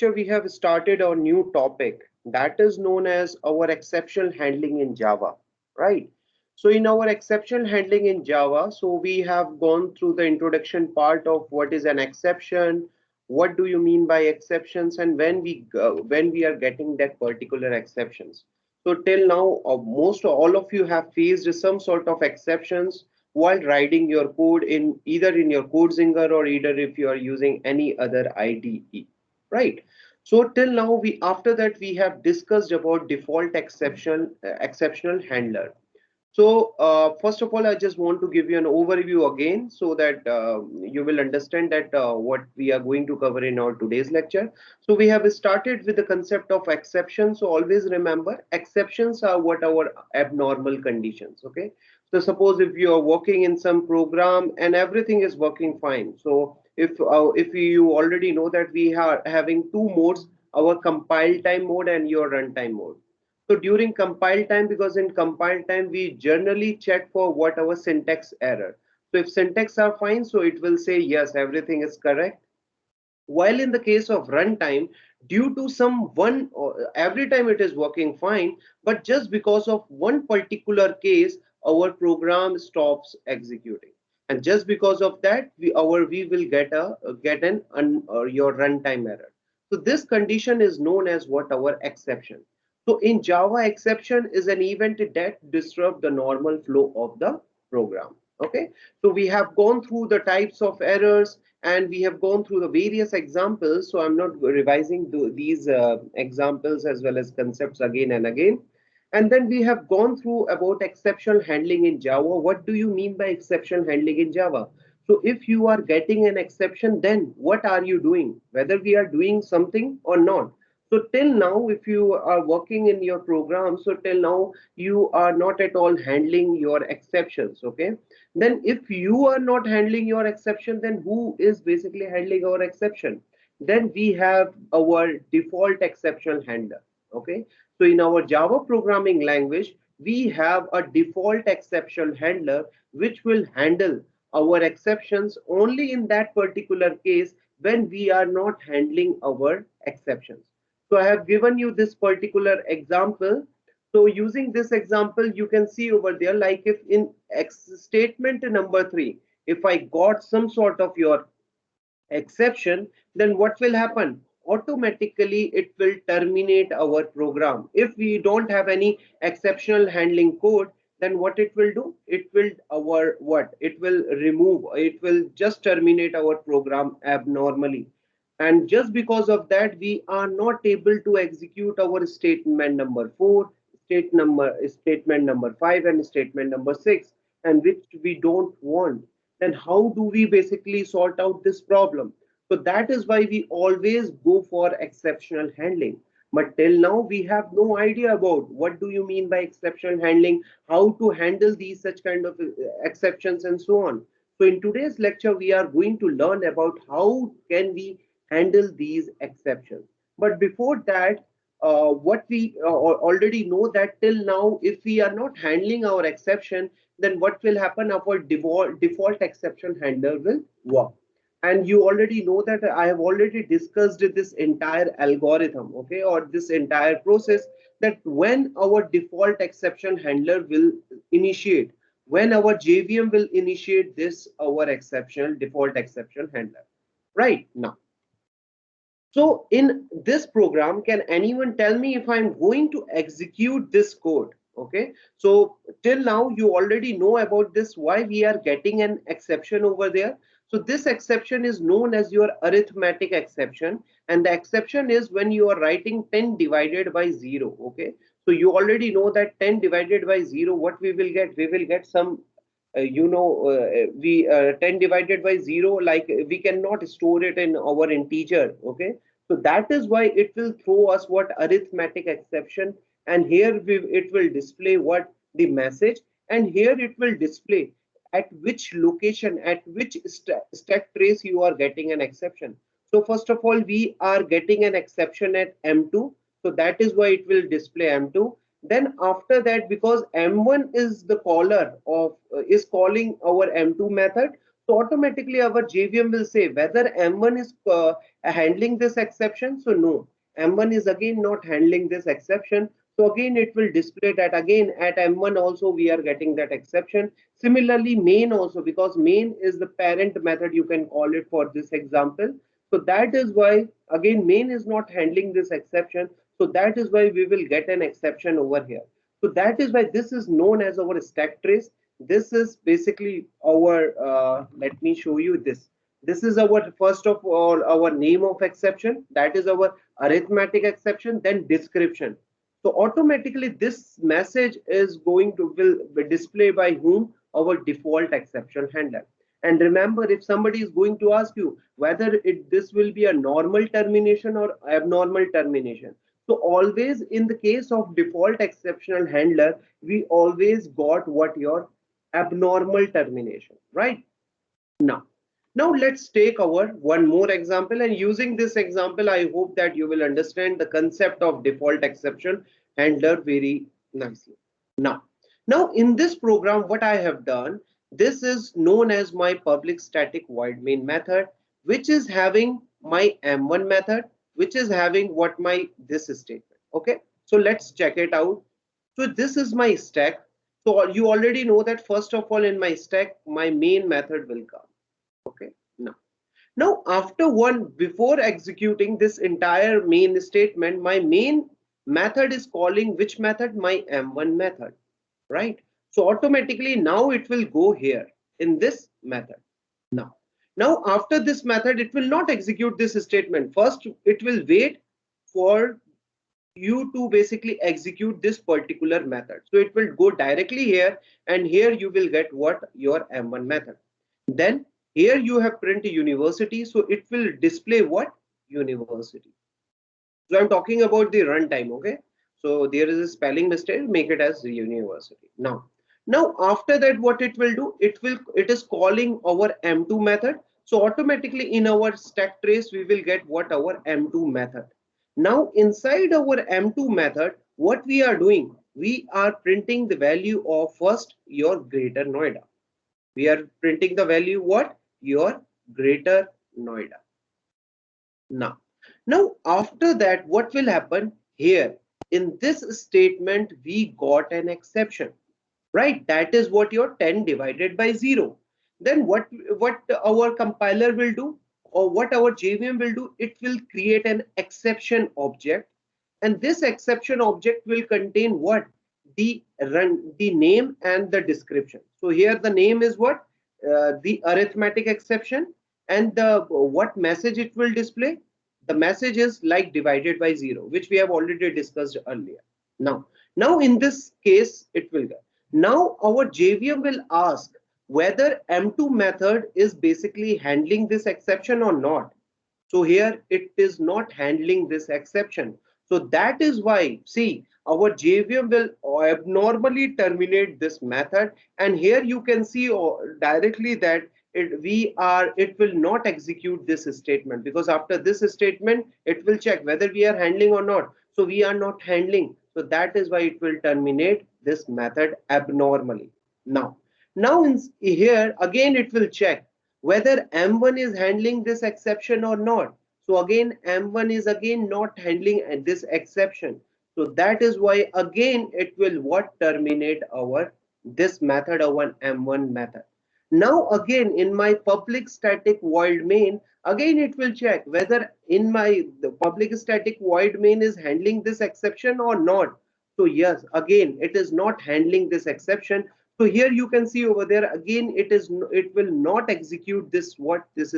we have started a new topic that is known as our exception handling in Java, right? So in our exception handling in Java, so we have gone through the introduction part of what is an exception, what do you mean by exceptions, and when we are getting that particular exceptions. So till now, most all of you have faced some sort of exceptions while writing your code in either in your code zinger or either if you are using any other IDE, right? So till now, we after that we have discussed about default exceptional handler. So first of all, I just want to give you an overview again so that you will understand that what we are going to cover in our today's lecture. So we have started with the concept of exceptions. So always remember, exceptions are what our abnormal conditions. Okay. So suppose if you are working in some program and everything is working fine. So if you already know that we are having two modes, our compile time mode and your runtime mode. So during compile time, because in compile time we generally check for what our syntax error. So if syntax are fine, so it will say yes, everything is correct. While in the case of runtime, due to some one, every time it is working fine, but just because of one particular case, our program stops executing. And just because of that, we will get your runtime error. So this condition is known as what our exception. So in Java, exception is an event that disrupts the normal flow of the program. Okay, so we have gone through the types of errors and we have gone through the various examples. So I'm not revising these examples as well as concepts again and again. And then we have gone through about exception handling in Java. What do you mean by exception handling in Java? So if you are getting an exception, then what are you doing? Whether we are doing something or not. So till now, if you are working in your program, so till now you are not at all handling your exceptions. Okay. Then if you are not handling your exception, then who is basically handling our exception? Then we have our default exception handler. Okay. So in our Java programming language, we have a default exception handler which will handle our exceptions only in that particular case when we are not handling our exceptions. So I have given you this particular example. So using this example, you can see over there, like if in statement number 3, if I got some sort of your exception, then what will happen? Automatically, it will terminate our program. If we don't have any exceptional handling code, then what it will do? It will It will remove, it will just terminate our program abnormally. And just because of that, we are not able to execute our statement number 4, statement number 5, and statement number 6, and which we don't want. Then how do we basically sort out this problem? So that is why we always go for exceptional handling. But till now, we have no idea about what do you mean by exception handling, how to handle these such kind of exceptions and so on. So in today's lecture, we are going to learn about how can we handle these exceptions. But before that, what we already know that till now, if we are not handling our exception, then what will happen? Our default exception handler will work. And you already know that I have already discussed this entire algorithm, okay, or this entire process, that when our default exception handler will initiate, when our JVM will initiate this, our exception default exception handler, right now. So in this program, can anyone tell me if I'm going to execute this code? Okay, so till now you already know about this, why we are getting an exception over there. So this exception is known as your arithmetic exception, and the exception is when you are writing 10 divided by 0. Okay, so you already know that 10 divided by 0, what we will get? We will get some we 10 divided by 0, like we cannot store it in our integer. Okay, so that is why it will throw us what arithmetic exception, and here it will display what the message, and here it will display at which location, at which stack trace you are getting an exception. So first of all, we are getting an exception at M2, so that is why it will display M2. Then after that, because M1 is the caller of is calling our M2 method, So automatically our JVM will say whether M1 is handling this exception. So no, M1 is again not handling this exception. So again it will display that again at M1 also we are getting that exception. Similarly main also, because main is the parent method, you can call it for this example. So that is why again main is not handling this exception. So that is why we will get an exception over here. So that is why this is known as our stack trace. This is basically our, let me show you this. This is our, first of all, our name of exception. That is our arithmetic exception, then description. So automatically this message is going to will be displayed by whom? Our default exception handler. And remember, if somebody is going to ask you whether this will be a normal termination or abnormal termination. So always in the case of default exceptional handler, we always got what your abnormal termination, right? Now, now let's take our one more example, and using this example, I hope that you will understand the concept of default exception handler very nicely. Now, now in this program, what I have done, this is known as my public static void main method, which is having my M1 method, which is having what my this statement. Okay, so let's check it out. So this is my stack. So you already know that first of all in my stack, my main method will come. Okay. Now after one, before executing this entire main statement, my main method is calling which method? My M1 method, right? So automatically now it will go here in this method. Now, now after this method, it will not execute this statement. First, it will wait for you to basically execute this particular method. So it will go directly here, and here you will get what? Your M1 method. Then here you have print university, so it will display what? University. So I'm talking about the runtime, okay? So there is a spelling mistake, make it as university. Now after that, what it will do? It is calling our M2 method. So automatically in our stack trace, we will get what? Our M2 method. Now inside our M2 method, what we are doing? We are printing the value of first your greater Noida. We are printing the value what? Your greater Noida. Now after that, what will happen here? In this statement, we got an exception, right? That is what your 10 divided by 0. Then what our compiler will do, or what our JVM will do? It will create an exception object, and this exception object will contain what? The name and the description. So here the name is what? The arithmetic exception, and the what message it will display? The message is like divided by 0, which we have already discussed earlier. Now in this case, it will get. Now our JVM will ask whether M2 method is basically handling this exception or not. So here it is not handling this exception. So that is why, see, our JVM will abnormally terminate this method. And here you can see directly that it will not execute this statement, because after this statement, it will check whether we are handling or not. So we are not handling. So that is why it will terminate this method abnormally. Now here again it will check whether M1 is handling this exception or not. So again M1 is again not handling this exception. So that is why again it will what? Terminate our this method, our M1 method. Now again in my public static void main, again it will check whether in my the public static void main is handling this exception or not. So yes, again it is not handling this exception. So here you can see over there again it will not execute this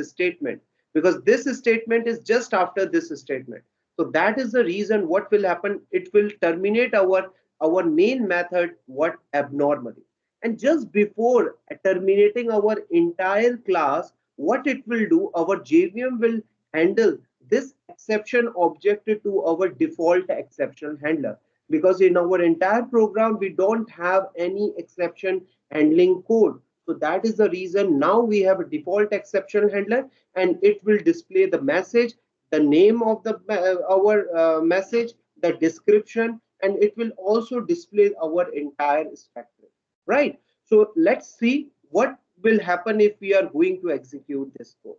statement, because this statement is just after this statement. So that is the reason what will happen. It will terminate our main method what? Abnormally. And just before terminating our entire class, what it will do? Our JVM will handle this exception object to our default exception handler, because in our entire program we don't have any exception handling code. So that is the reason now we have a default exception handler, and it will display the message, the name of the our message, the description, and it will also display our entire spectrum, right? So let's see what will happen if we are going to execute this code.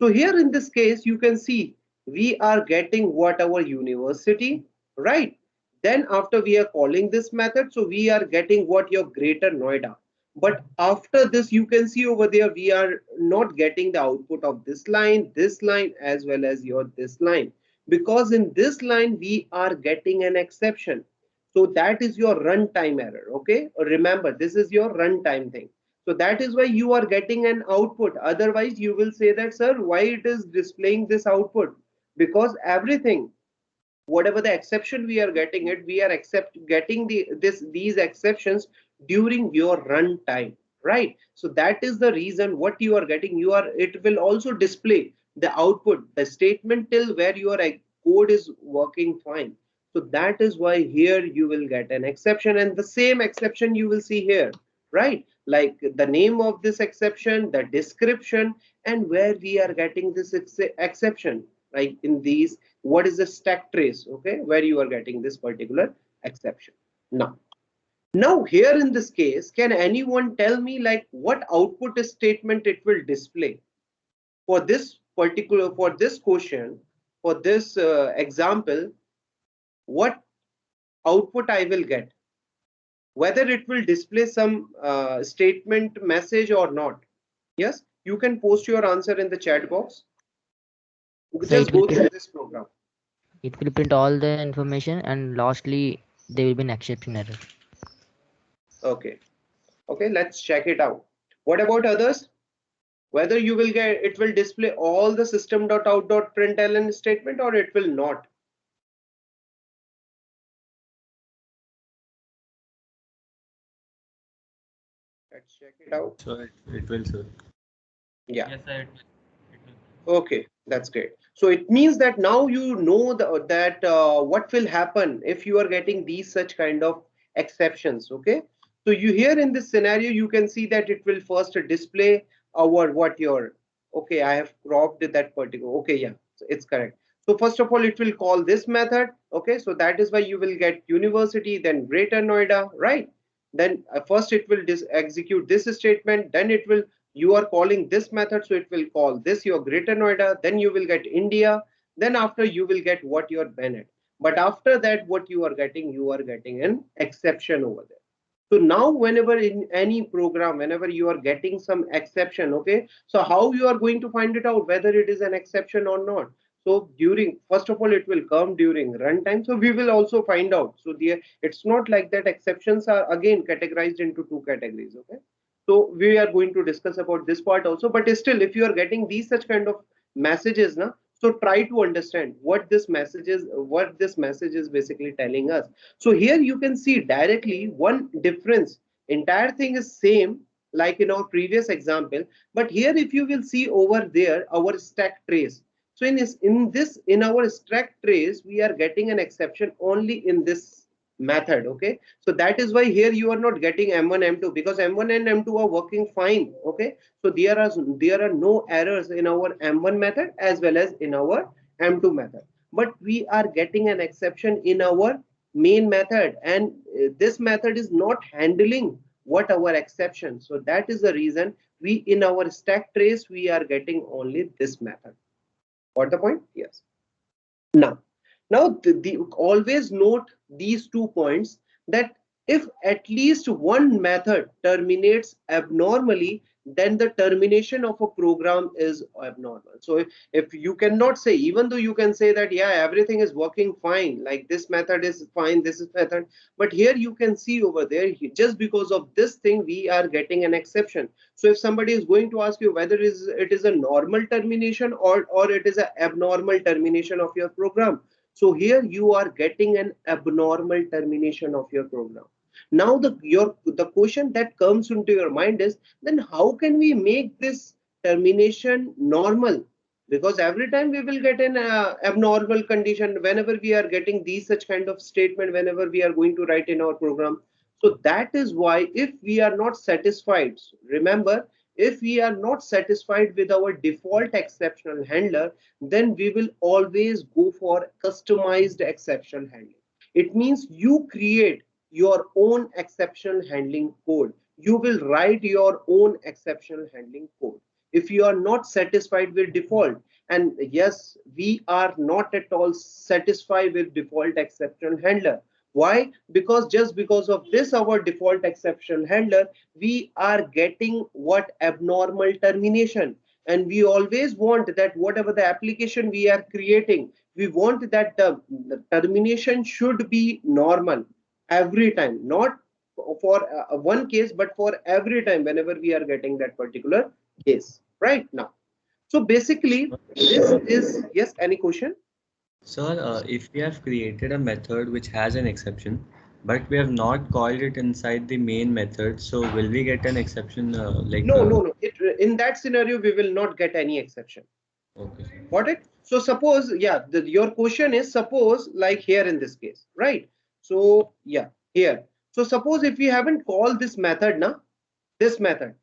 So here in this case, you can see we are getting what our university, right? Then after we are calling this method, so we are getting what your greater Noida. But after this, you can see over there, we are not getting the output of this line, as well as your this line. Because in this line, we are getting an exception. So that is your runtime error. Okay. Remember, this is your runtime thing. So that is why you are getting an output. Otherwise, you will say that, sir, why it is displaying this output? Because everything, whatever the exception we are getting it, we are getting these exceptions during your runtime, right? So that is the reason what you are getting. It will also display the output, the statement till where your code is working fine. So that is why here you will get an exception, and the same exception you will see here, right? Like the name of this exception, the description, and where we are getting this exception, like in these, what is the stack trace, okay, where you are getting this particular exception. Now here in this case, can anyone tell me like what output statement it will display for this particular, for this question, for this example? What output I will get, whether it will display some statement message or not? Yes, you can post your answer in the chat box. So Just go through this program. it will print all the information, and lastly there will be an exception error. Okay, okay, let's check it out. What about others? Whether you will get, it will display all the system.out.println statement or it will not. Let's check it out. So it will, sir. Yeah. Yes, sir. It Okay, that's great. So it means that now you know that what will happen if you are getting these such kind of exceptions. Okay, so you here in this scenario, you can see that it will first display our what your, okay, I have cropped that particular, okay, yeah, so it's correct. So first of all, it will call this method. Okay, so that is why you will get university, then Greater Noida, right? Then first it will execute this statement, then it will, you are calling this method, so it will call this your Greater Noida, then you will get India, then after you will get what your Bennett. But after that, what you are getting an exception over there. So now whenever in any program, whenever you are getting some exception, okay, so how you are going to find it out whether it is an exception or not? So during, first of all, it will come during runtime. So we will also find out. So it's not like that. Exceptions are again categorized into two categories. Okay. So we are going to discuss about this part also. But still, if you are getting these such kind of messages, na, so try to understand what this message is basically telling us. So here you can see directly one difference. Entire thing is same like in our previous example, but here if you will see over there our stack trace. So in our stack trace, we are getting an exception only in this method. Okay, so that is why here you are not getting M1 M2, because M1 and M2 are working fine. Okay, so there are no errors in our M1 method as well as in our M2 method, but we are getting an exception in our main method, and this method is not handling what our exception. So that is the reason we in our stack trace we are getting only this method. Got the point? Yes. Now, always note these 2 points, that if at least one method terminates abnormally, then the termination of a program is abnormal. So if you cannot say, even though you can say that, yeah, everything is working fine, like this method is fine, this is method, but here you can see over there, just because of this thing, we are getting an exception. So if somebody is going to ask you whether it is a normal termination or it is an abnormal termination of your program, so here you are getting an abnormal termination of your program. Now the question that comes into your mind is, then how can we make this termination normal? Because every time we will get an abnormal condition whenever we are getting these such kind of statement, whenever we are going to write in our program. So that is why if we are not satisfied, remember, if we are not satisfied with our default exceptional handler, then we will always go for customized exception handling. It means you create your own exception handling code. you will write your own exception handling code if you are not satisfied with default. And yes, we are not at all satisfied with default exception handler. Why? Because just because of this our default exception handler, we are getting what abnormal termination. And we always want that whatever the application we are creating, we want that the termination should be normal every time, not for one case, but for every time whenever we are getting that particular case right now. So basically this is, yes, any question? Sir, if we have created a method which has an exception, but we have not called it inside the main method, so will we get an exception No, in that scenario we will not get any exception. okay, sir. Got it? So suppose, yeah, your question is suppose like here in this case, right? So yeah, here. So suppose if we haven't called this method now, this method.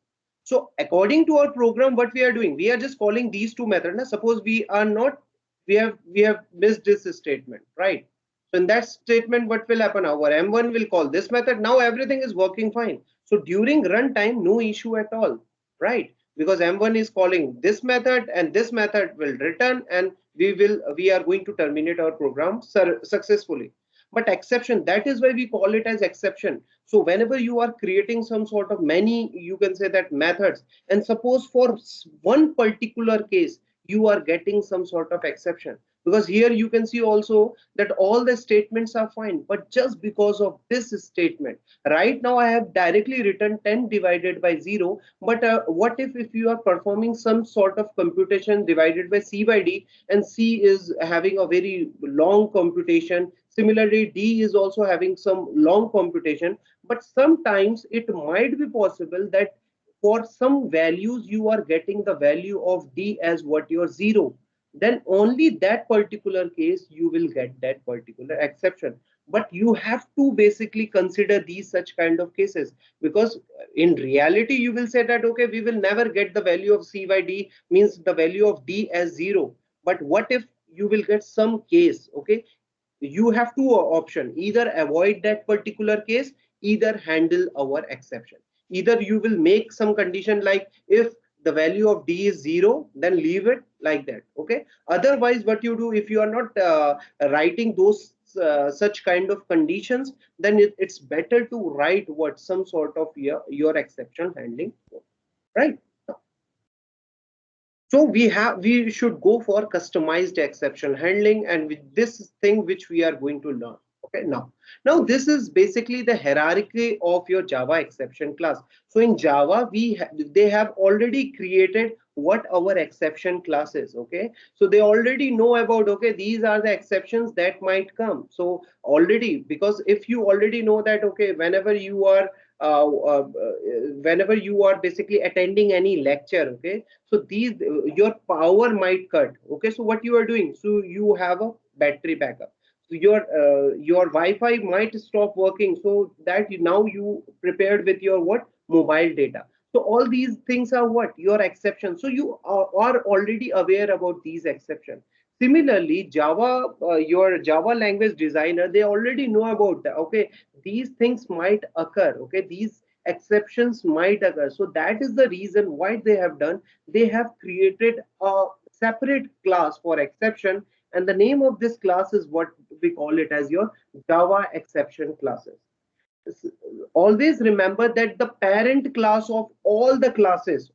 So according to our program, what we are doing, we are just calling these two methods. Now suppose we are not, we have missed this statement, right? So in that statement, what will happen? Our M1 will call this method. Now everything is working fine. So during runtime, no issue at all, right? Because M1 is calling this method and this method will return, and we are going to terminate our program successfully. But exception, that is why we call it as exception. So whenever you are creating some sort of many, you can say that methods, and suppose for one particular case you are getting some sort of exception, because here you can see also that all the statements are fine, but just because of this statement, right now I have directly written 10 divided by 0, but what if you are performing some sort of computation divided by c by d, and c is having a very long computation, similarly d is also having some long computation, but sometimes it might be possible that for some values you are getting the value of d as what your 0, then only that particular case you will get that particular exception. But you have to basically consider these such kind of cases, because in reality you will say that okay, we will never get the value of c by d, means the value of d as 0. But what if you will get some case? Okay, you have two option: either avoid that particular case, either handle our exception. Either you will make some condition like if the value of d is 0, then leave it like that. Okay, otherwise what you do, if you are not writing those such kind of conditions, then it's better to write what some sort of your exception handling, right? So we should go for customized exception handling, and with this thing which we are going to learn. Okay, now this is basically the hierarchy of your Java exception class. So in Java, they have already created what our exception class is. Okay, so they already know about, okay, these are the exceptions that might come. So already, because if you already know that, okay, whenever you are basically attending any lecture, okay, so these your power might cut. Okay, so what you are doing, so you have a battery backup, so your Wi-Fi might stop working, so that now you prepared with your what, mobile data. So all these things are what, your exceptions. So you are already aware about these exceptions. Similarly, Java, your Java language designer, they already know about that. Okay, these things might occur. Okay, these exceptions might occur. So that is the reason why they have done. They have created a separate class for exception, and the name of this class is what we call it as your Java exception classes. Always remember that the parent class of all the classes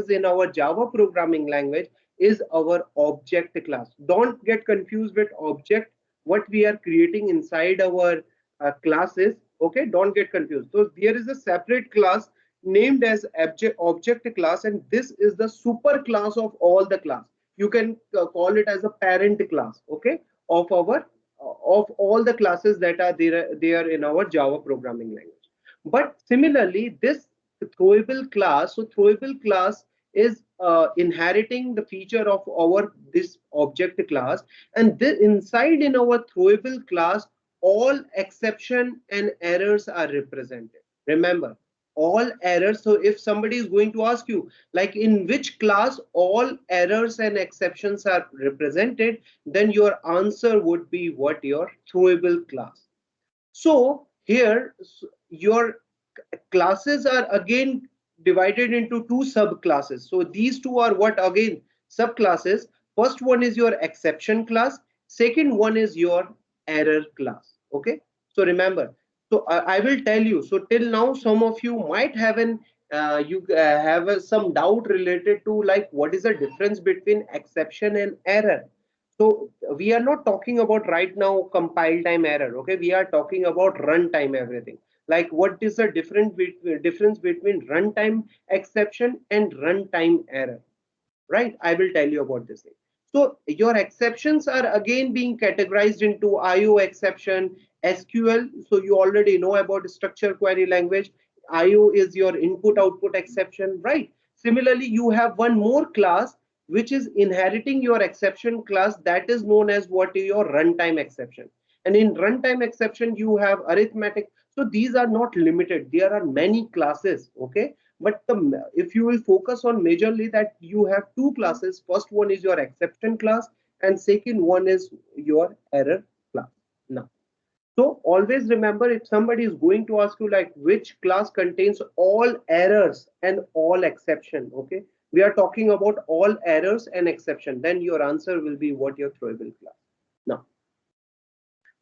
in our Java programming language is our object class. Don't get confused with object, what we are creating inside our classes. Okay, don't get confused. So there is a separate class named as object class, and this is the super class of all the class. You can call it as a parent class, okay, of our of all the classes that are there in our Java programming language. But similarly, this throwable class, so throwable class is inheriting the feature of our this object class, and this, inside in our throwable class, all exception and errors are represented. Remember, all errors. So if somebody is going to ask you like in which class all errors and exceptions are represented, then your answer would be what, your throwable class. So here your classes are again divided into two subclasses. So these two are what again subclasses. First one is your exception class. Second one is your error class. Okay. So remember. So I will tell you. So till now, some of you might have some doubt related to like what is the difference between exception and error. So we are not talking about right now compile time error. Okay, we are talking about runtime everything. Like what is the difference between runtime exception and runtime error? Right? I will tell you about this thing. So your exceptions are again being categorized into IO exception, SQL. So you already know about structure query language. IO is your input output exception, right? Similarly, you have one more class which is inheriting your exception class, that is known as what is your runtime exception. And in runtime exception, you have arithmetic. So these are not limited. There are many classes. Okay, but if you will focus on majorly that you have two classes. First one is your exception class and second one is your error class. Now, so always remember, if somebody is going to ask you like which class contains all errors and all exception, okay, we are talking about all errors and exception, then your answer will be what your throwable class.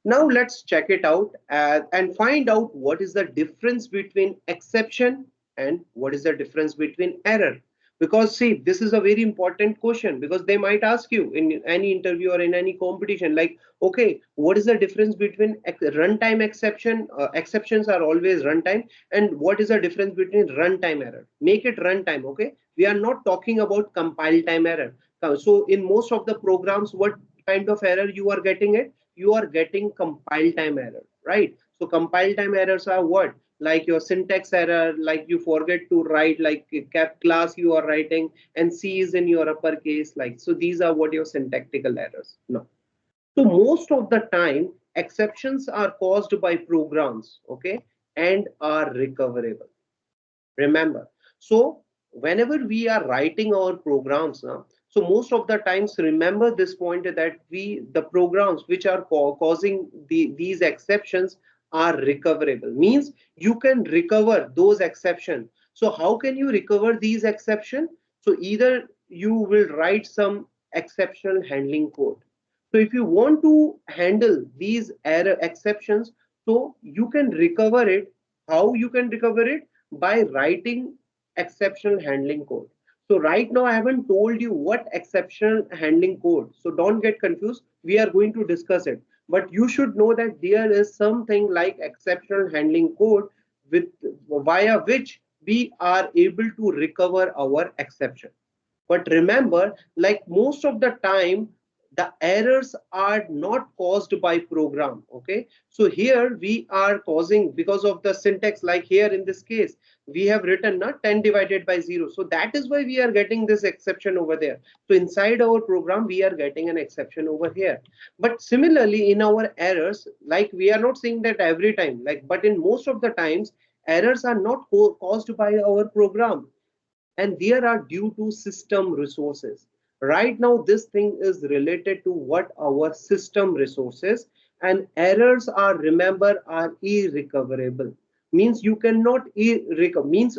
Now let's check it out and find out what is the difference between exception and what is the difference between error. Because see, this is a very important question because they might ask you in any interview or in any competition like, okay, what is the difference between runtime exception? Exceptions are always runtime. And what is the difference between runtime error? Make it runtime, okay? We are not talking about compile time error. So in most of the programs, what kind of error you are getting it? You are getting compile time error, right? So compile time errors are what? Like your syntax error, like you forget to write like cap class you are writing and C is in your uppercase, like so these are what your syntactical errors. No. So most of the time exceptions are caused by programs, okay, and are recoverable. Remember, so whenever we are writing our programs now, so most of the times remember this point that the programs which are causing these exceptions are recoverable, means you can recover those exceptions. So how can you recover these exceptions? So either you will write some exceptional handling code. So if you want to handle these error exceptions, so you can recover it. How you can recover it? By writing exceptional handling code. So right now I haven't told you what exceptional handling code. So don't get confused. We are going to discuss it. But you should know that there is something like exceptional handling code with via which we are able to recover our exception. But remember, like most of the time, the errors are not caused by program. Okay, so here we are causing because of the syntax, like here in this case we have written not 10 divided by 0, so that is why we are getting this exception over there. So inside our program we are getting an exception over here. But similarly in our errors, like we are not saying that every time, like but in most of the times errors are not caused by our program, and there are due to system resources. Right now this thing is related to what our system resources, and errors are, remember, are irrecoverable, means you cannot recover, means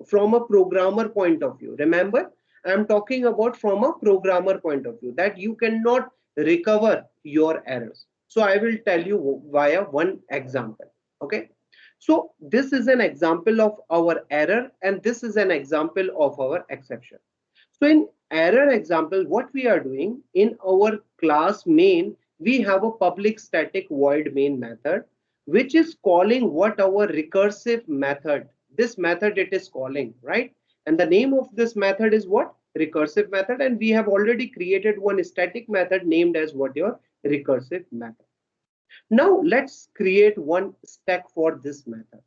from a programmer point of view. Remember, I'm talking about from a programmer point of view that you cannot recover your errors. So I will tell you via one example. Okay, so this is an example of our error and this is an example of our exception. So in error example, what we are doing in our class main, we have a public static void main method, which is calling what our recursive method. This method it is calling, right? And the name of this method is what? Recursive method. And we have already created one static method named as what? Your recursive method. Now let's create one stack for this method.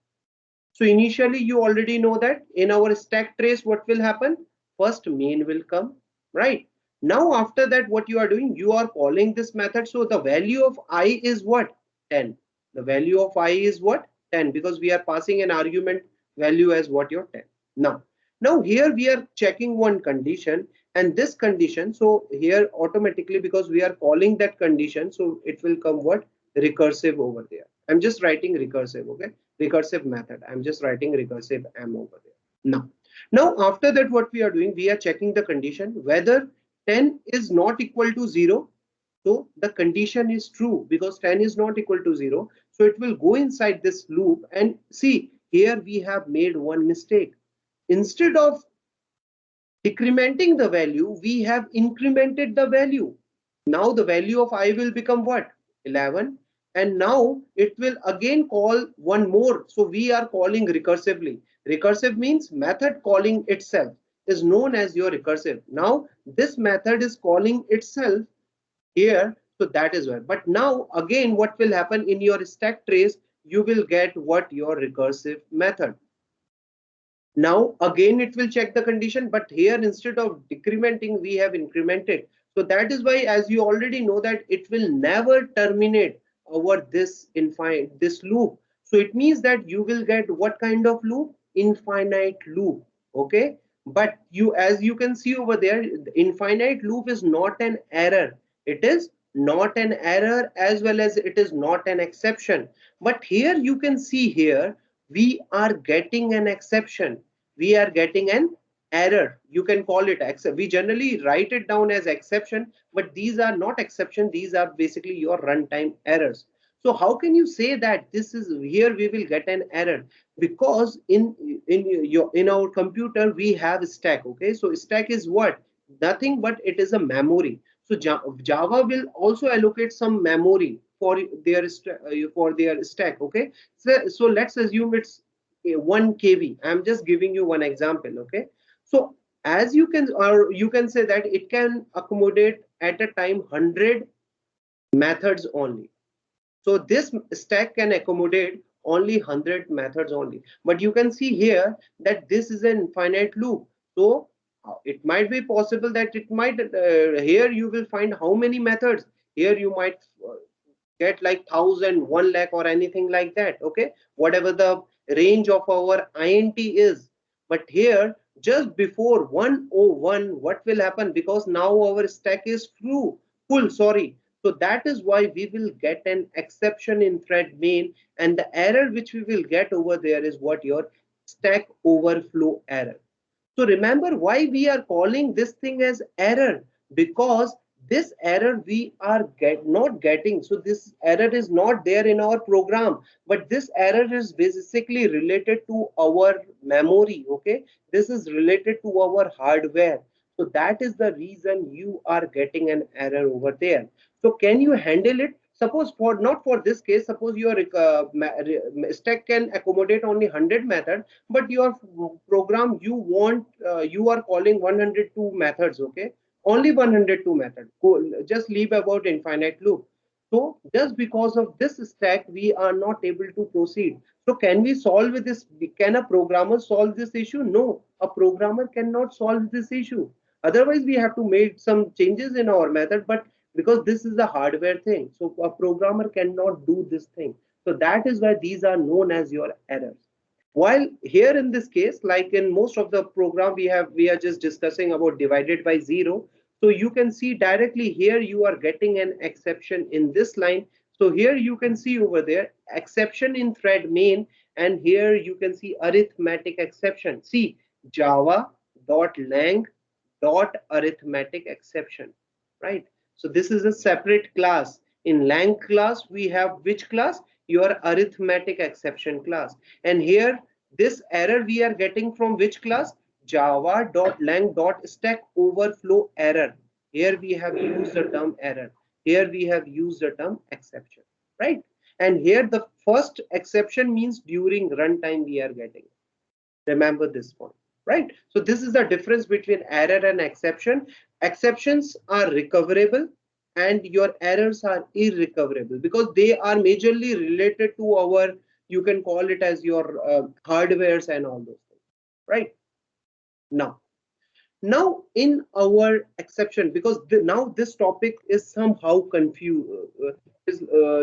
So initially you already know that in our stack trace what will happen? First main will come, right? Now after that what you are doing? You are calling this method. So the value of I is what? 10. The value of I is what? 10, because we are passing an argument value as what? Your 10. Now here we are checking one condition, and this condition, so here automatically because we are calling that condition, so it will come what? Recursive over there. I'm just writing recursive, okay? Recursive method. I'm just writing recursive m over there. Now after that, what we are doing, we are checking the condition whether 10 is not equal to 0. So the condition is true because 10 is not equal to 0. So it will go inside this loop, and see here we have made one mistake. Instead of decrementing the value, we have incremented the value. Now the value of I will become what? 11. And now it will again call one more. So we are calling recursively. Recursive means method calling itself is known as your recursive. Now this method is calling itself here. So that is why. But now again, what will happen in your stack trace? You will get what? Your recursive method. Now again it will check the condition, but here instead of decrementing we have incremented. So that is why, as you already know, that it will never terminate over this infinite this loop. So it means that you will get what kind of loop? Infinite loop. Okay, but you, as you can see over there, the infinite loop is not an error. It is not an error, as well as it is not an exception. But here you can see, here we are getting an exception, we are getting an error. You can call it exception. We generally write it down as exception, but these are not exception, these are basically your runtime errors. So how can you say that this is, here we will get an error? Because in our computer we have stack. Okay, so stack is what? Nothing but it is a memory. So Java will also allocate some memory for their stack. Okay, so let's assume it's 1 KB. I'm just giving you one example. Okay, so as you can, or you can say that it can accommodate at a time 100 methods only. So this stack can accommodate only 100 methods only. But you can see here that this is an infinite loop. So it might be possible that it might here you will find how many methods. Here you might get like 1,000, 1 lakh, or anything like that. Okay, whatever the range of our int is. But here, just before 101, what will happen? Because now our stack is full, sorry. So that is why we will get an exception in thread main, and the error which we will get over there is what? Your stack overflow error. So remember why we are calling this thing as error, because this error we are not getting. So this error is not there in our program, but this error is basically related to our memory. Okay, this is related to our hardware. So that is the reason you are getting an error over there. So can you handle it? Suppose for not for this case, suppose your stack can accommodate only 100 method, but your program you want you are calling 102 methods. Okay, only 102 method. Cool. Just leave about infinite loop. So just because of this stack we are not able to proceed. So can we solve this? Can a programmer solve this issue? No, a programmer cannot solve this issue. Otherwise we have to make some changes in our method, but because this is a hardware thing, so a programmer cannot do this thing. So that is why these are known as your errors. While here in this case, like in most of the program we are just discussing about divided by 0. So you can see directly here you are getting an exception in this line. So here you can see over there exception in thread main, and here you can see arithmetic exception. See, java.lang arithmetic exception, right? So this is a separate class. In lang class we have which class? Your arithmetic exception class. And here this error we are getting from which class? java.lang.stack overflow error. Here we have used the term error, here we have used the term exception, right? And here the first exception means during runtime we are getting. Remember this point, right? So this is the difference between error and exception. Exceptions are recoverable and your errors are irrecoverable because they are majorly related to our, you can call it as your hardwares and all those things, right? Now in our exception, because now this topic is somehow confused,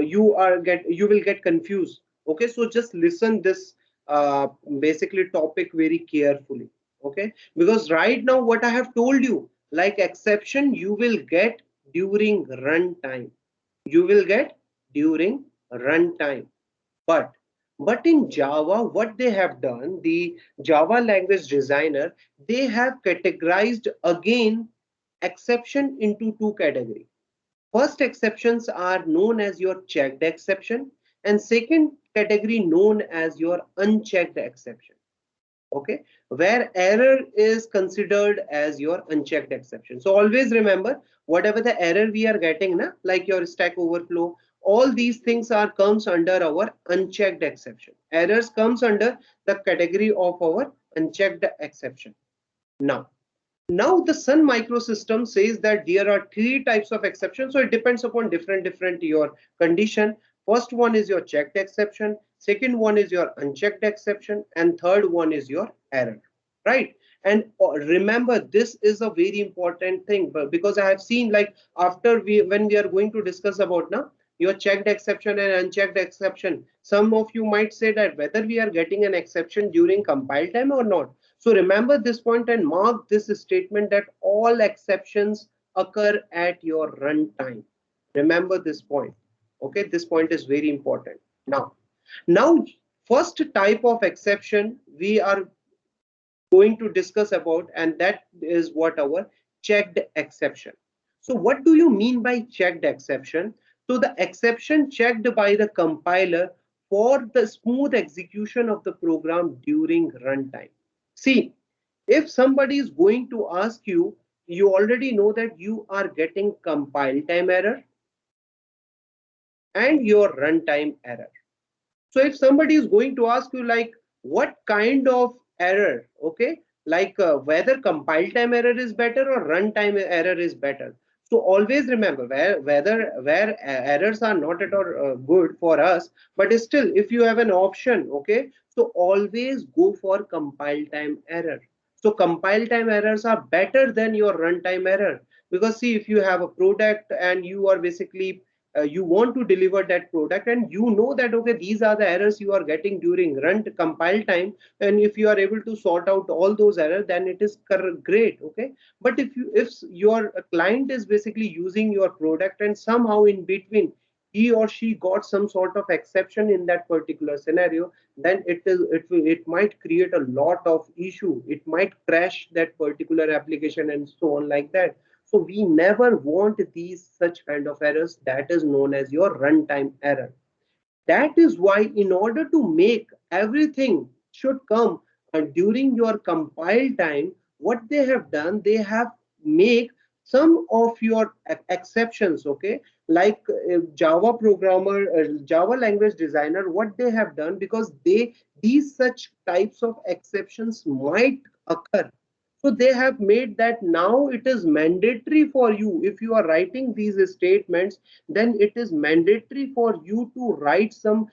you will get confused. Okay, so just listen this basically topic very carefully. Okay, because right now what I have told you, like exception you will get during runtime, you will get during runtime. But in Java, what they have done, the Java language designer, they have categorized again exception into two categories. First exceptions are known as your checked exception, and second category known as your unchecked exception. Okay, where error is considered as your unchecked exception. So always remember, whatever the error we are getting na, like your stack overflow, all these things are comes under our unchecked exception. Errors comes under the category of our unchecked exception. Now the Sun microsystem says that there are three types of exceptions. So it depends upon different your condition. First one is your checked exception. Second one is your unchecked exception. And third one is your error, right? And remember, this is a very important thing, but because I have seen like after when we are going to discuss about now your checked exception and unchecked exception, some of you might say that whether we are getting an exception during compile time or not. So remember this point and mark this statement that all exceptions occur at your runtime. Remember this point. Okay, this point is very important. Now, first type of exception we are going to discuss about, and that is what our checked exception. So what do you mean by checked exception? So the exception checked by the compiler for the smooth execution of the program during runtime. See, if somebody is going to ask you, you already know that you are getting compile time error and your runtime error. So if somebody is going to ask you like what kind of error, okay, like whether compile time error is better or runtime error is better. So always remember where errors are not at all good for us, but still if you have an option, okay, so always go for compile time error. So compile time errors are better than your runtime error, because see, if you have a product and you are basically you want to deliver that product and you know that okay, these are the errors you are getting during run compile time, and if you are able to sort out all those errors, then it is great. Okay, but if your client is basically using your product and somehow in between he or she got some sort of exception in that particular scenario, then it might create a lot of issue. It might crash that particular application and so on like that. So we never want these such kind of errors. That is known as your runtime error. That is why in order to make everything should come during your compile time, what they have done, they have make some of your exceptions, okay, like Java programmer, Java language designer, what they have done, because these such types of exceptions might occur, so they have made that now it is mandatory for you. If you are writing these statements, then it is mandatory for you to write some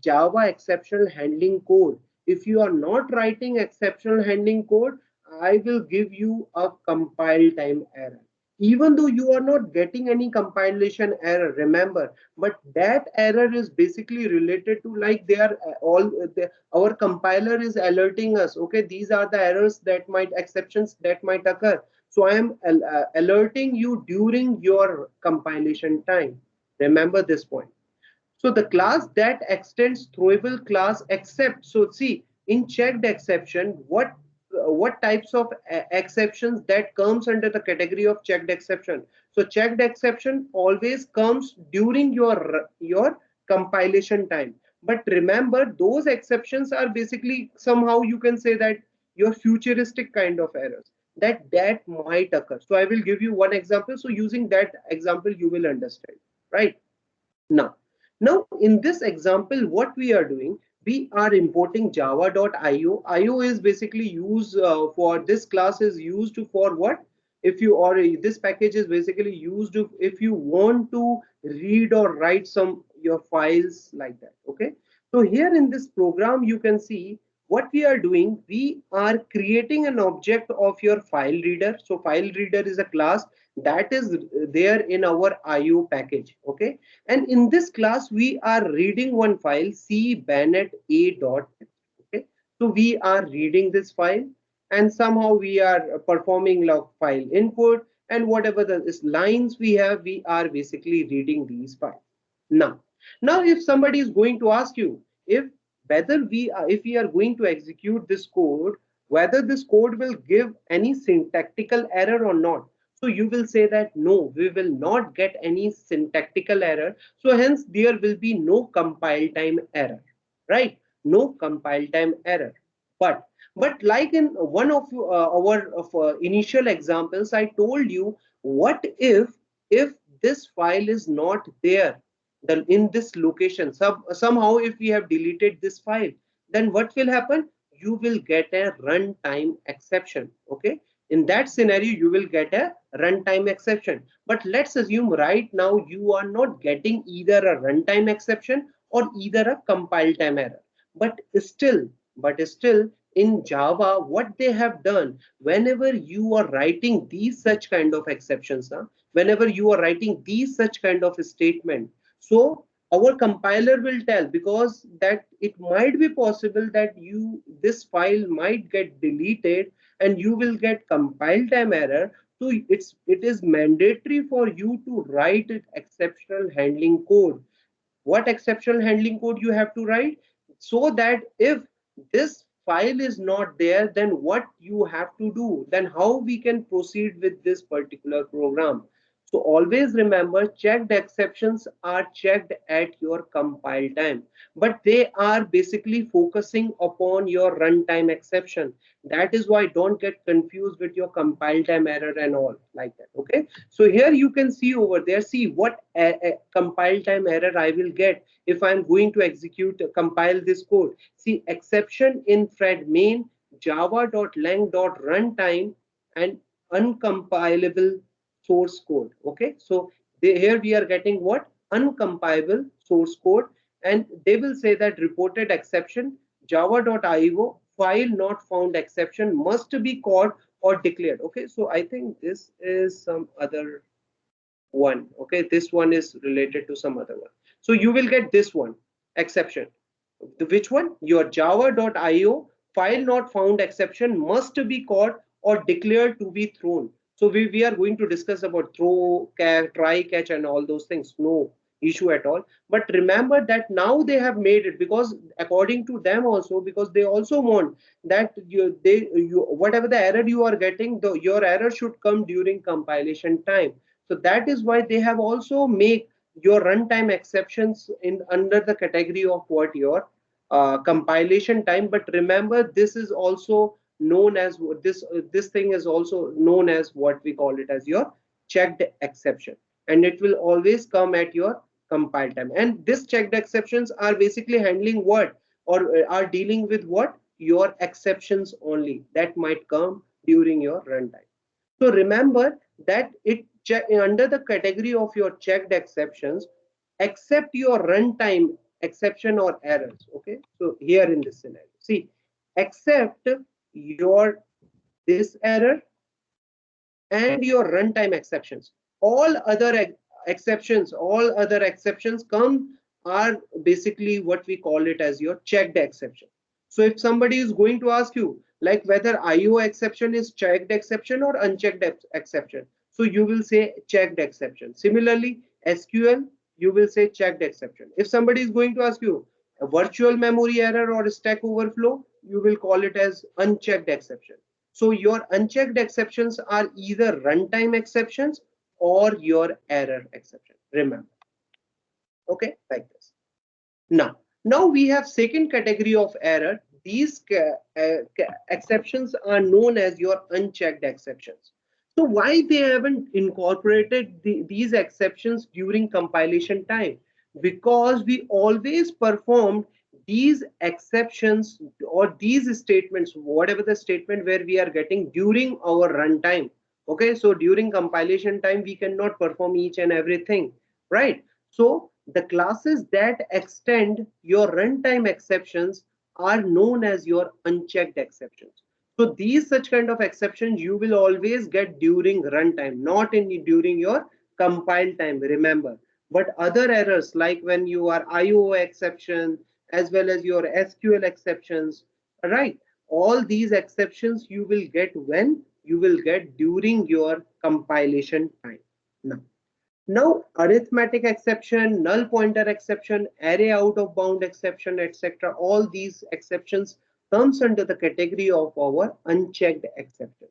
Java exceptional handling code. If you are not writing exceptional handling code, I will give you a compile time error. Even though you are not getting any compilation error, remember, but that error is basically related to like they are our compiler is alerting us, okay, these are the errors that might exceptions that might occur. So I am alerting you during your compilation time. Remember this point. So the class that extends throwable class except, so see in checked exception, what types of exceptions that comes under the category of checked exception. So checked exception always comes during your compilation time. But remember, those exceptions are basically somehow you can say that your futuristic kind of errors that might occur. So I will give you one example. So using that example, you will understand, right? Now, in this example, what we are doing, we are importing java.io. IO is basically used for this class is used for what? If you or this package is basically used if you want to read or write some your files like that. Okay. So here in this program, you can see what we are doing. We are creating an object of your file reader. So file reader is a class that is there in our IO package. Okay, and in this class we are reading one file cbanet a dot. Okay, so we are reading this file and somehow we are performing log file input, and whatever the lines we have, we are basically reading these files. Now if somebody is going to ask you, if if we are going to execute this code, whether this code will give any syntactical error or not. So you will say that no, we will not get any syntactical error. So hence there will be no compile time error, right? No compile time error. But like in one of our initial examples, I told you, what if this file is not there, then in this location, somehow if we have deleted this file, then what will happen? You will get a runtime exception. Okay, in that scenario you will get a runtime exception. But let's assume right now you are not getting either a runtime exception or either a compile time error. But still in Java, what they have done, whenever you are writing these such kind of exceptions, whenever you are writing these such kind of statement, so our compiler will tell, because that it might be possible that this file might get deleted and you will get compile time error. So it is mandatory for you to write it exceptional handling code. What exceptional handling code you have to write? So that if this file is not there, then what you have to do, then how we can proceed with this particular program. So always remember, checked exceptions are checked at your compile time, but they are basically focusing upon your runtime exception. That is why don't get confused with your compile time error and all like that. Okay, so here you can see over there, see what compile time error I will get if I'm going to execute compile this code. See, exception in thread main java.lang.runtime and uncompilable source code. Okay, so here we are getting what? Uncompilable source code, and they will say that reported exception java.io file not found exception must be called or declared. Okay, so I think this is some other one. Okay, this one is related to some other one. So you will get this one exception. Which one? Your java.io file not found exception must be caught or declared to be thrown. So we are going to discuss about throw, catch, try, catch, and all those things. No issue at all. But remember that now they have made it, because according to them also, because they also want that whatever the error you are getting, your error should come during compilation time. So that is why they have also make your runtime exceptions in under the category of what your compilation time. But remember, this is also known as this thing is also known as what we call it as your checked exception, and it will always come at your compile time. And this checked exceptions are basically handling what, or are dealing with what, your exceptions only that might come during your runtime. So remember that it under the category of your checked exceptions, except your runtime exception or errors. Okay, so here in this scenario, see, except your this error and your runtime exceptions, all other exceptions come are basically what we call it as your checked exception. So if somebody is going to ask you like whether IO exception is checked exception or unchecked exception, so you will say checked exception. Similarly, SQL, you will say checked exception. If somebody is going to ask you a virtual memory error or stack overflow, you will call it as unchecked exception. So your unchecked exceptions are either runtime exceptions or your error exception. Remember, okay, like this. Now we have second category of error. These exceptions are known as your unchecked exceptions. So why they haven't incorporated these exceptions during compilation time? Because we always performed these exceptions or these statements, whatever the statement where we are getting during our runtime. Okay, so during compilation time we cannot perform each and everything, right? So the classes that extend your runtime exceptions are known as your unchecked exceptions. So these such kind of exceptions you will always get during runtime, not in during your compile time, remember. But other errors like when you are IO exception as well as your SQL exceptions, right? All these exceptions you will get when you will get during your compilation time. Now Now, arithmetic exception, null pointer exception, array out of bound exception, etc. All these exceptions comes under the category of our unchecked exception.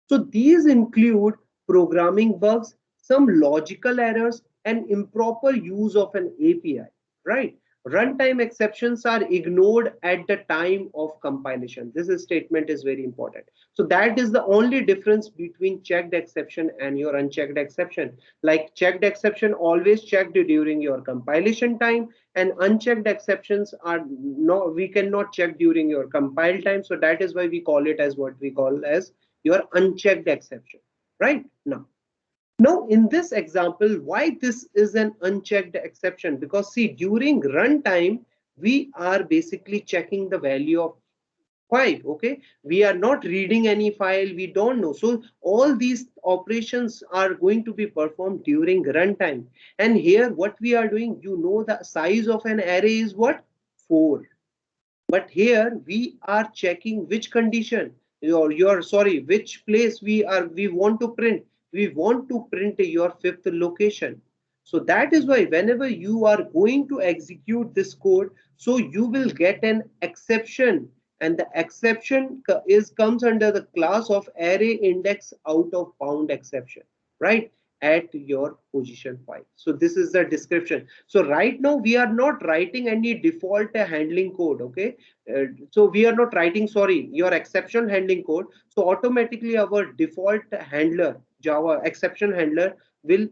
So these include programming bugs, some logical errors, and improper use of an API, right? Runtime exceptions are ignored at the time of compilation. This statement is very important. So that is the only difference between checked exception and your unchecked exception. Like checked exception always checked during your compilation time, and unchecked exceptions are no, we cannot check during your compile time. So that is why we call it as what we call as your unchecked exception, right? Now in this example, why this is an unchecked exception? Because see, during runtime we are basically checking the value of 5. Okay, we are not reading any file, we don't know. So all these operations are going to be performed during runtime. And here what we are doing, the size of an array is what? 4. But here we are checking which condition, your sorry, which place we want to print. We want to print your fifth location. So that is why whenever you are going to execute this code, so you will get an exception, and the exception comes under the class of array index out of bound exception, right? At your position 5. So this is the description. So right now we are not writing any default handling code. Okay, so we are not writing, sorry, your exception handling code. So automatically our default handler, Java exception handler, will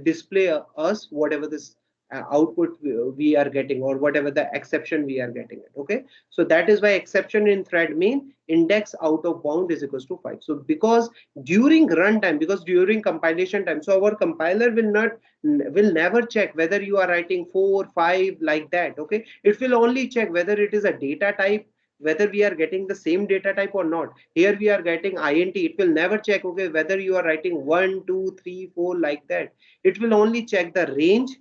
display us whatever this output we are getting, or whatever the exception we are getting it. Okay, so that is why exception in thread main index out of bound is equals to 5. So because during runtime, because during compilation time, so our compiler will never check whether you are writing 4, 5 like that. Okay, it will only check whether it is a data type, whether we are getting the same data type or not. Here we are getting int, it will never check, okay, whether you are writing 1, 2, 3, 4 like that. It will only check the range,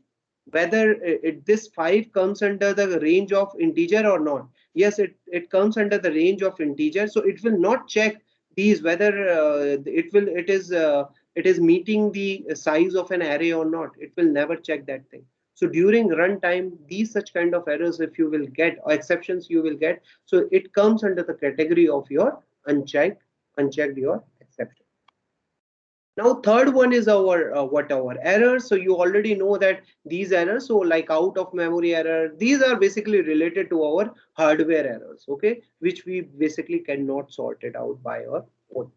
whether this 5 comes under the range of integer or not. Yes, it comes under the range of integer, so it will not check these whether it is meeting the size of an array or not. It will never check that thing. So during runtime, these such kind of errors, if you will get, or exceptions you will get, so it comes under the category of your unchecked your exception. Now third one is our our errors. So you already know that these errors, so like out of memory error, these are basically related to our hardware errors, okay, which we basically cannot sort it out by our own.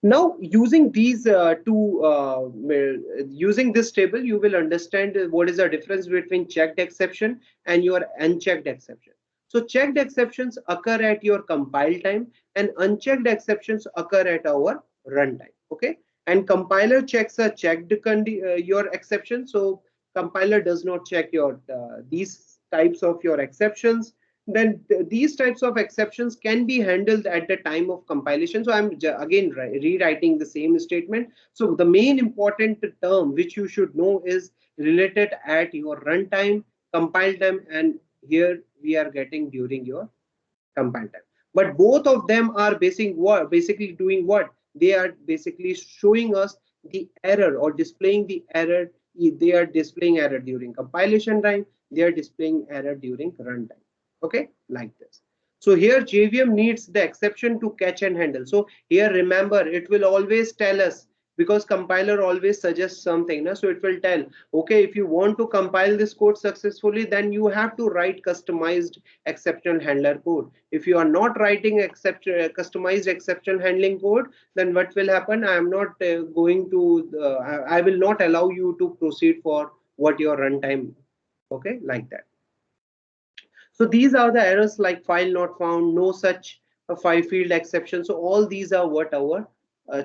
Now using these using this table, you will understand what is the difference between checked exception and your unchecked exception. So checked exceptions occur at your compile time, and unchecked exceptions occur at our runtime. Okay, and compiler checks a checked your exception. So compiler does not check your these types of your exceptions. Then these types of exceptions can be handled at the time of compilation. So I'm again rewriting the same statement. So the main important term which you should know is related at your runtime, compile time, and here we are getting during your compile time. But both of them are basically doing what? They are basically showing us the error or displaying the error. They are displaying error during compilation time. They are displaying error during runtime. Okay, like this. So here JVM needs the exception to catch and handle. So here remember, it will always tell us, because compiler always suggests something. So it will tell, okay, if you want to compile this code successfully, then you have to write customized exception handler code. If you are not writing customized exception handling code, then what will happen? I am not going to, I will not allow you to proceed for what your runtime. Okay, like that. So these are the errors like file not found, no such a 5-field exception. So all these are what our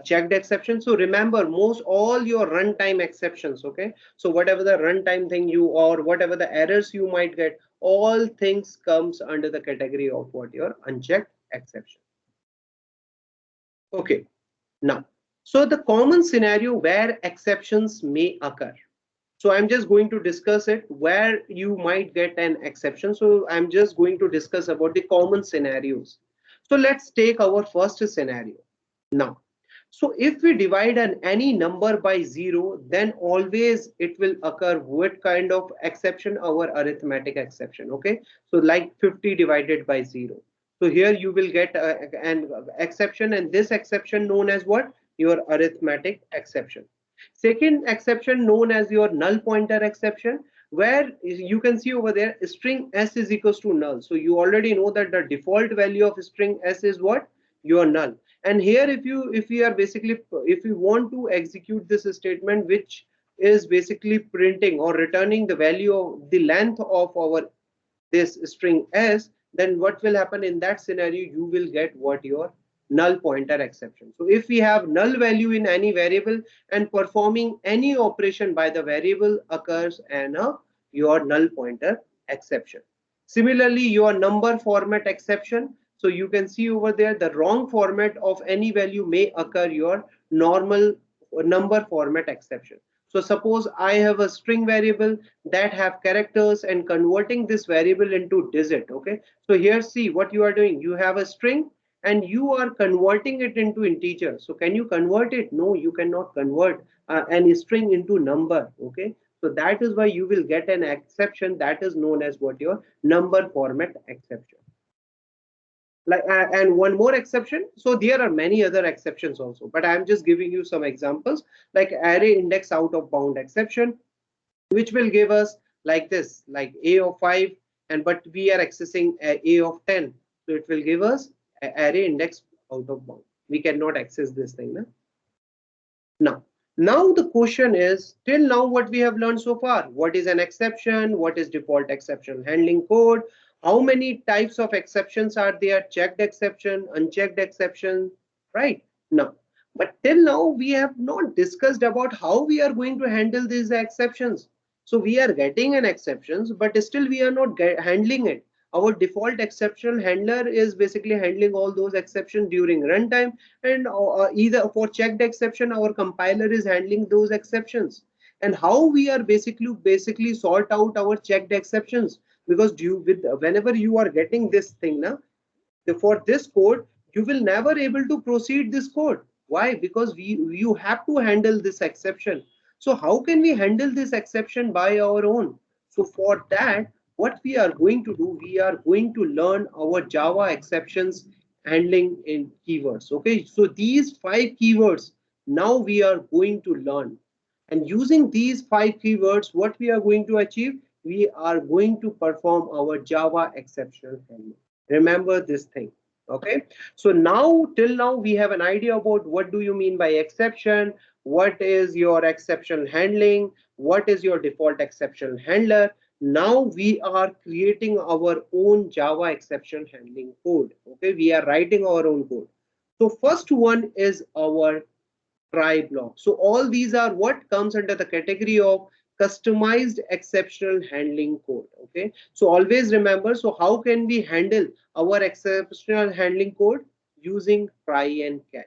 checked exceptions. So remember, most all your runtime exceptions. Okay, so whatever the runtime thing you, or whatever the errors you might get, all things comes under the category of what your unchecked exception. Okay, now, so the common scenario where exceptions may occur. So I'm just going to discuss it where you might get an exception. So I'm just going to discuss about the common scenarios. So let's take our first scenario. Now, So if we divide any number by 0, then always it will occur what kind of exception? Our arithmetic exception. Okay, so like 50 divided by 0. So here you will get an exception, and this exception known as what? Your arithmetic exception. Second exception known as your null pointer exception, where you can see over there string s is equals to null. So you already know that the default value of string s is what? Your null. And here if we are basically, if we want to execute this statement which is basically printing or returning the value of the length of our this string s, then what will happen in that scenario? You will get what? Your null pointer exception. So if we have null value in any variable and performing any operation by the variable occurs and your null pointer exception. Similarly, your number format exception. So you can see over there the wrong format of any value may occur your normal number format exception. So suppose I have a string variable that have characters and converting this variable into digit. Okay, so here see what you are doing. You have a string and you are converting it into integer. So can you convert it? No, you cannot convert any string into number. Okay, so that is why you will get an exception that is known as what? Your number format exception. Like and one more exception. So there are many other exceptions also, but I'm just giving you some examples, like array index out of bound exception, which will give us like this, like a of 5, and but we are accessing a of 10, so it will give us array index out of bound. We cannot access this thing now. Now the question is, till now what we have learned so far, what is an exception, what is default exception handling code, how many types of exceptions are there, checked exception, unchecked exception, right? Now, but till now we have not discussed about how we are going to handle these exceptions. So we are getting an exceptions, but still we are not handling it. Our default exception handler is basically handling all those exceptions during runtime, and either for checked exception our compiler is handling those exceptions. And how we are basically sort out our checked exceptions, because whenever you are getting this thing now, for this code you will never able to proceed this code. Why? Because you have to handle this exception. So how can we handle this exception by our own? So for that, what we are going to do, we are going to learn our Java exceptions handling in keywords. Okay, so these 5 keywords now we are going to learn, and using these 5 keywords what we are going to achieve, we are going to perform our Java exception handling. Remember this thing. Okay, so now till now we have an idea about what do you mean by exception, what is your exception handling, what is your default exception handler. Now we are creating our own Java exception handling code. Okay, we are writing our own code. So first one is our try block. So all these are what comes under the category of customized exceptional handling code. Okay, so always remember, so how can we handle our exceptional handling code? Using try and catch.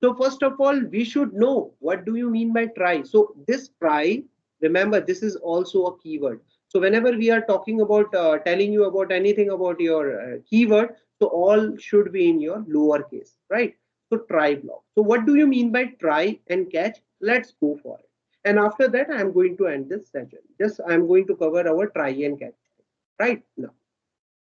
So first of all, we should know what do you mean by try. So this try, remember, this is also a keyword. So whenever we are talking about telling you about anything about your keyword, so all should be in your lowercase, right? So try block. So what do you mean by try and catch? Let's go for it. And after that, I'm going to end this session. Just I'm going to cover our try and catch right now.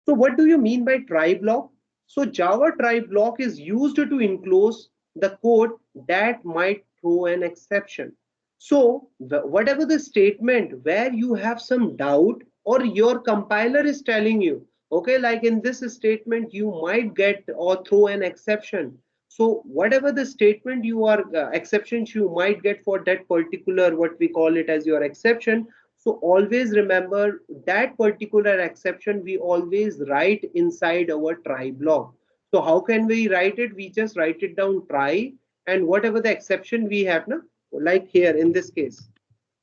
So what do you mean by try block? So Java try block is used to enclose the code that might throw an exception. So whatever the statement where you have some doubt or your compiler is telling you, okay, like in this statement you might get or throw an exception. So whatever the statement you are exceptions you might get for that particular, what we call it as your exception. So always remember that particular exception we always write inside our try block. So how can we write it? We just write it down try, and whatever the exception we have now, like here in this case,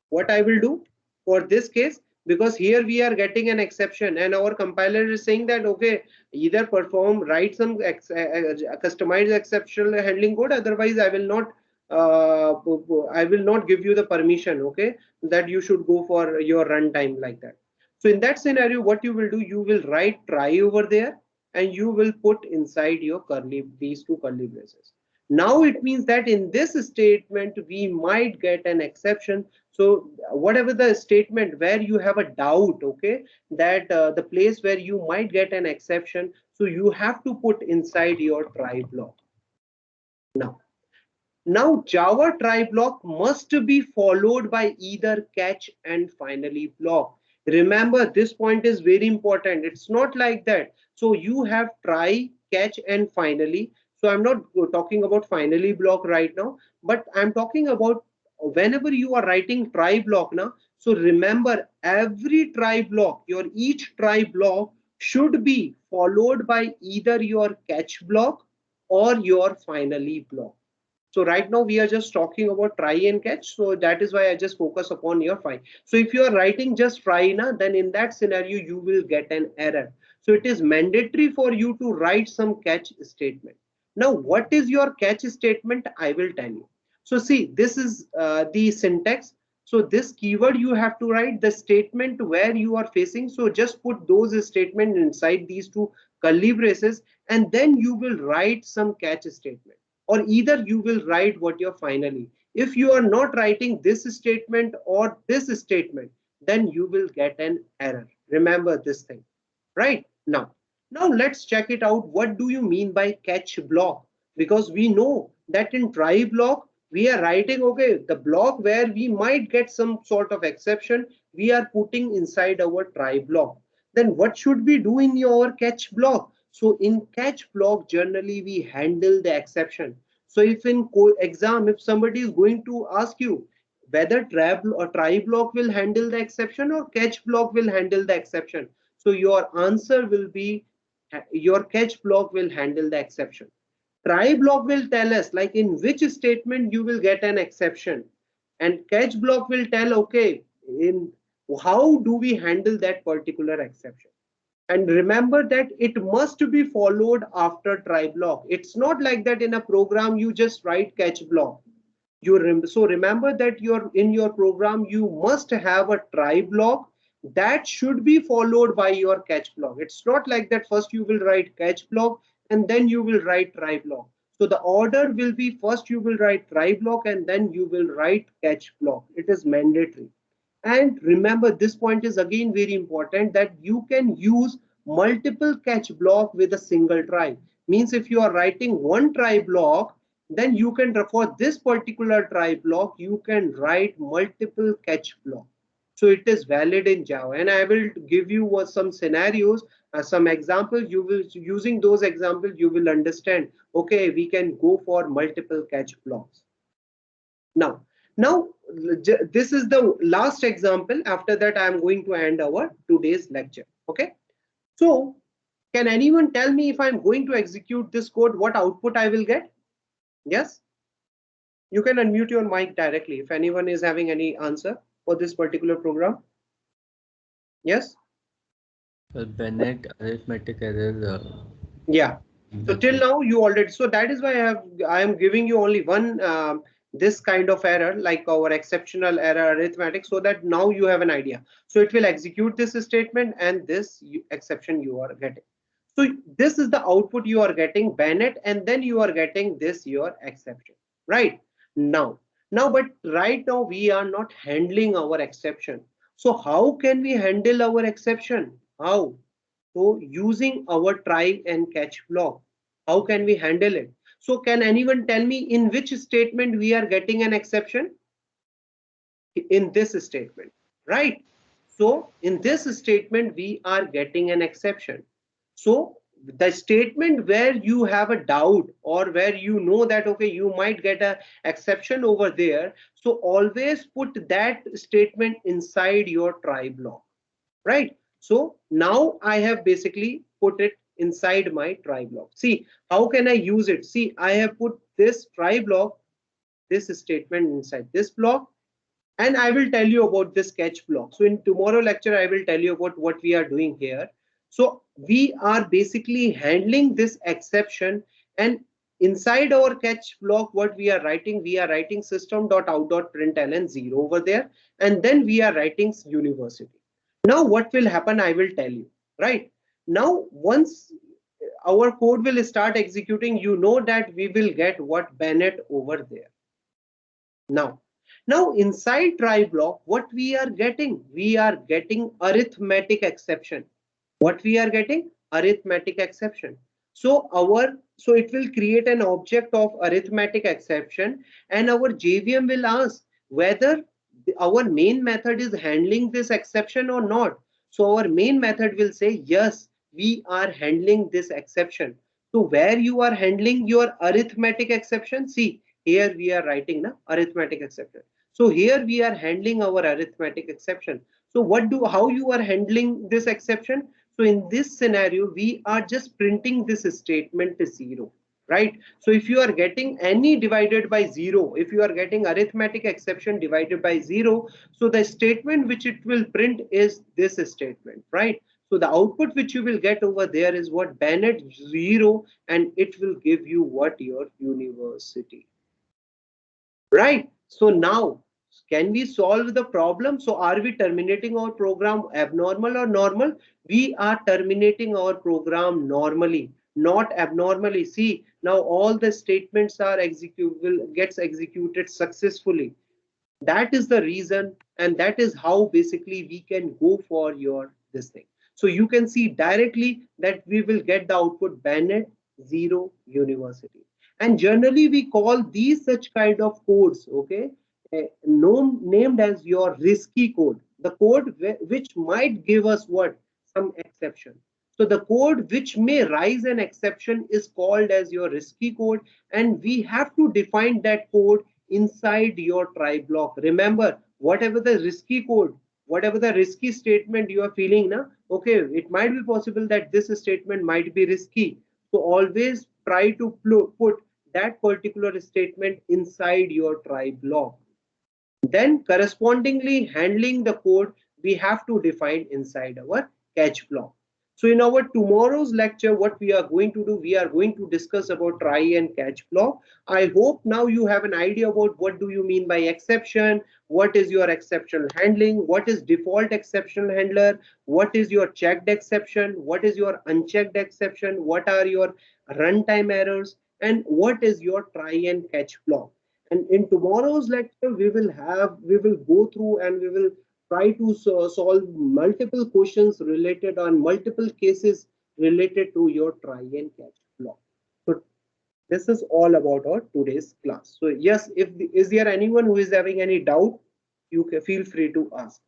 what I will do for this case, because here we are getting an exception and our compiler is saying that okay, either perform, write some customized exceptional handling code, otherwise I will not give you the permission, okay, that you should go for your runtime like that. So in that scenario, what you will do, you will write try over there and you will put inside your curly, these two curly braces. Now it means that in this statement we might get an exception. So whatever the statement where you have a doubt, okay, that the place where you might get an exception, so you have to put inside your try block. Now Java try block must be followed by either catch and finally block. Remember, this point is very important. It's not like that. So you have try, catch and finally. So I'm not talking about finally block right now, but I'm talking about whenever you are writing try block now. So remember, every try block, your each try block should be followed by either your catch block or your finally block. So right now we are just talking about try and catch. So that is why I just focus upon your find. So if you are writing just try na, then in that scenario you will get an error. So it is mandatory for you to write some catch statement. Now what is your catch statement? I will tell you. So see, this is the syntax. So this keyword you have to write the statement where you are facing. So just put those statements inside these two curly braces and then you will write some catch statement, or either you will write what you're finally. If you are not writing this statement or this statement, then you will get an error. Remember this thing, right? Now let's check it out. What do you mean by catch block? Because we know that in try block we are writing, okay, the block where we might get some sort of exception we are putting inside our try block. Then what should we do in your catch block? So in catch block generally we handle the exception. So if in exam, if somebody is going to ask you whether try block will handle the exception or catch block will handle the exception, so your answer will be your catch block will handle the exception. Try block will tell us like in which statement you will get an exception, and catch block will tell, okay, in how do we handle that particular exception. And remember that it must be followed after try block. It's not like that in a program you just write catch block. So remember that in your program you must have a try block that should be followed by your catch block. It's not like that first you will write catch block and then you will write try block. So the order will be first you will write try block and then you will write catch block. It is mandatory. And remember, this point is again very important, that you can use multiple catch block with a single try. Means if you are writing one try block, then you can, for this particular try block, you can write multiple catch block. So it is valid in Java. And I will give you some scenarios, some examples. You will, using those examples, you will understand, okay, we can go for multiple catch blocks. Now, this is the last example. After that, I am going to end our today's lecture. Okay. So, can anyone tell me if I'm going to execute this code, what output I will get? Yes. You can unmute your mic directly if anyone is having any answer for this particular program. Yes. Bennett arithmetic error. Yeah. So till now you already, so that is why I am giving you only one this kind of error, like our exceptional error arithmetic, so that now you have an idea. So it will execute this statement and this exception you are getting. So this is the output you are getting, Bennett, and then you are getting this your exception, right? But right now we are not handling our exception. So how can we handle our exception? How? So using our try and catch block, how can we handle it? So can anyone tell me in which statement we are getting an exception? In this statement, right? So in this statement, we are getting an exception. So the statement where you have a doubt or where you know that, okay, you might get an exception over there. So always put that statement inside your try block, right? So now I have basically put it inside my try block. See, how can I use it? See, I have put this try block, this statement inside this block, and I will tell you about this catch block. So in tomorrow lecture, I will tell you about what we are doing here. So we are basically handling this exception, and inside our catch block, what we are writing system.out.println 0 over there, and then we are writing university. Now what will happen, I will tell you, right? Now once our code will start executing, you know that we will get what Bennett over there. Now inside try block, what we are getting? We are getting arithmetic exception. What we are getting? Arithmetic exception. So it will create an object of arithmetic exception, and our JVM will ask whether our main method is handling this exception or not. So our main method will say yes, we are handling this exception. So where you are handling your arithmetic exception, see here we are writing the arithmetic exception. So here we are handling our arithmetic exception. So how you are handling this exception? So in this scenario, we are just printing this statement to 0, right? So if you are getting any divided by 0, if you are getting arithmetic exception divided by 0, so the statement which it will print is this statement, right? So the output which you will get over there is what Bennett 0, and it will give you what your university. Right. So now, can we solve the problem? So are we terminating our program abnormal or normal? We are terminating our program normally, not abnormally. See, now all the statements are executable, gets executed successfully. That is the reason, and that is how basically we can go for your this thing. So you can see directly that we will get the output Bennett 0 university. And generally we call these such kind of codes, okay, named as your risky code, the code which might give us what, some exception. So the code which may rise an exception is called as your risky code, and we have to define that code inside your try block. Remember, whatever the risky code, whatever the risky statement you are feeling now, okay, it might be possible that this statement might be risky. So always try to put that particular statement inside your try block. Then correspondingly handling the code, we have to define inside our catch block. So in our tomorrow's lecture, what we are going to do, we are going to discuss about try and catch block. I hope now you have an idea about what do you mean by exception, what is your exception handling, what is default exception handler, what is your checked exception, what is your unchecked exception, what are your runtime errors, and what is your try and catch block. And in tomorrow's lecture, we will go through and we will try to solve multiple questions related on multiple cases related to your try and catch block. So this is all about our today's class. So yes, if is there anyone who is having any doubt, you can feel free to ask.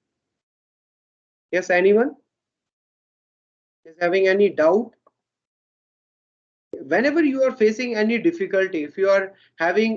Yes, anyone is having any doubt? Whenever you are facing any difficulty, if you are having